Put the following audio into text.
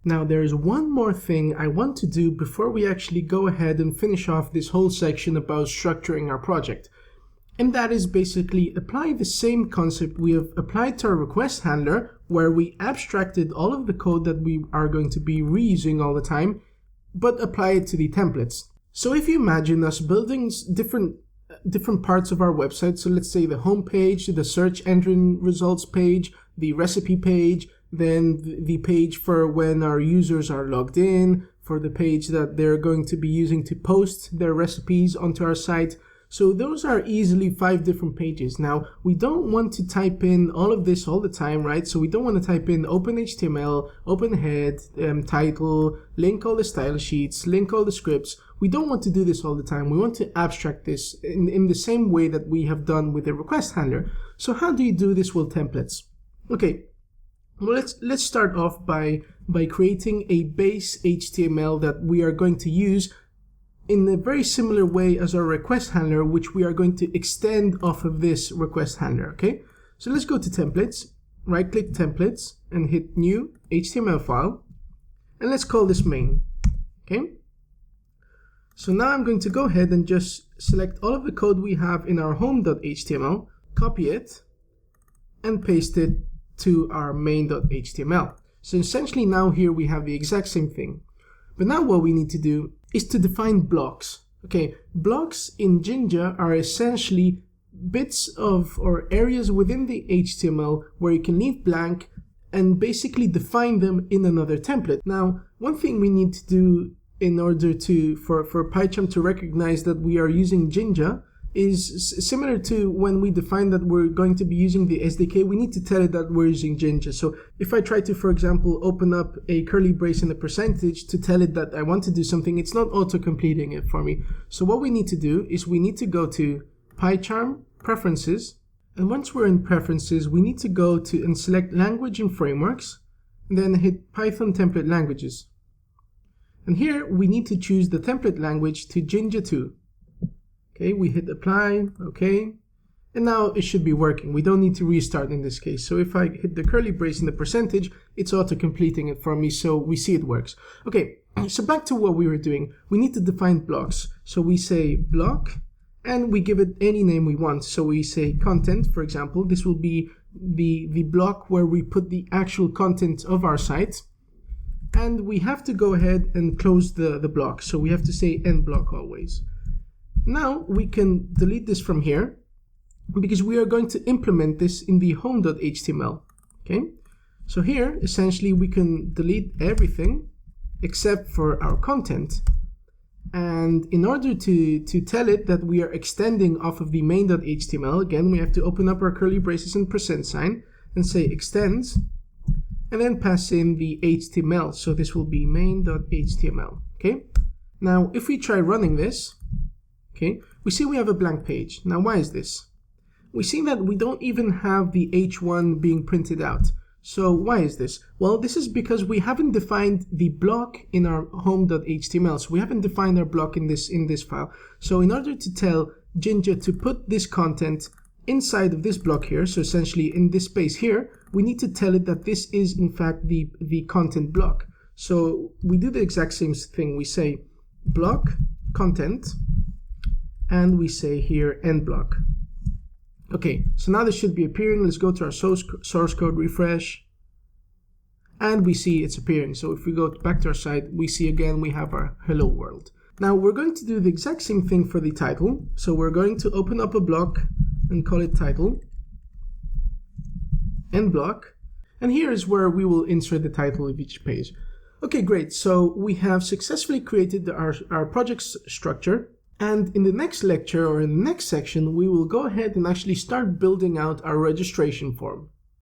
Now there's one more thing I want to do before we actually go ahead and finish off this whole section about structuring our project. And that is basically apply the same concept we have applied to our request handler, where we abstracted all of the code that we are going to be reusing all the time, but apply it to the templates. So if you imagine us building different parts of our website, so let's say the home page, the search engine results page, the recipe page, then the page for when our users are logged in, for the page that they're going to be using to post their recipes onto our site. So those are easily 5 different pages. Now, we don't want to type in all of this all the time, right? So we don't want to type in open HTML, open head, title, link all the style sheets, link all the scripts. We don't want to do this all the time. We want to abstract this in the same way that we have done with the request handler. So how do you do this with templates? Okay, well, let's start off by creating a base HTML that we are going to use in a very similar way as our request handler, which we are going to extend off of this request handler, okay? So let's go to templates, right-click templates, and hit new HTML file, and let's call this main, okay? So now I'm going to go ahead and just select all of the code we have in our home.html, copy it, and paste it to our main.html. So essentially now here we have the exact same thing. But now what we need to do is to define blocks. Okay, blocks in Jinja are essentially bits of or areas within the HTML where you can leave blank and basically define them in another template. Now, one thing we need to do in order for PyCharm to recognize that we are using Jinja is similar to when we define that we're going to be using the SDK, we need to tell it that we're using Jinja. So if I try to, for example, open up a curly brace and a percentage to tell it that I want to do something, it's not auto-completing it for me. So what we need to do is we need to go to PyCharm, Preferences, and once we're in Preferences, we need to go to and select Language and Frameworks, and then hit Python Template Languages. And here we need to choose the template language to Jinja 2. Okay, we hit apply, okay, and now it should be working. We don't need to restart in this case. So if I hit the curly brace and the percentage, it's auto-completing it for me, so we see it works. Okay, so back to what we were doing. We need to define blocks. So we say block, and we give it any name we want. So we say content, for example. This will be the block where we put the actual content of our site. And we have to go ahead and close the block. So we have to say end block always. Now we can delete this from here because we are going to implement this in the home.html. Okay, so here essentially we can delete everything except for our content. And in order to tell it that we are extending off of the main.html, again we have to open up our curly braces and percent sign and say extends, and then pass in the HTML. So this will be main.html. Okay, now if we try running this, okay, we see we have a blank page. Now, why is this? We see that we don't even have the H1 being printed out. So why is this? Well, this is because we haven't defined the block in our home.html. So we haven't defined our block in this file. So in order to tell Jinja to put this content inside of this block here, so essentially in this space here, we need to tell it that this is in fact the content block. So we do the exact same thing. We say block content, and we say here end block. Okay, so now this should be appearing. Let's go to our source code, refresh, and we see it's appearing. So if we go back to our site, we see again we have our hello world. Now we're going to do the exact same thing for the title. So we're going to open up a block and call it title, end block, and here is where we will insert the title of each page. Okay, great. So we have successfully created our project structure. And in the next lecture or in the next section, we will go ahead and actually start building out our registration form.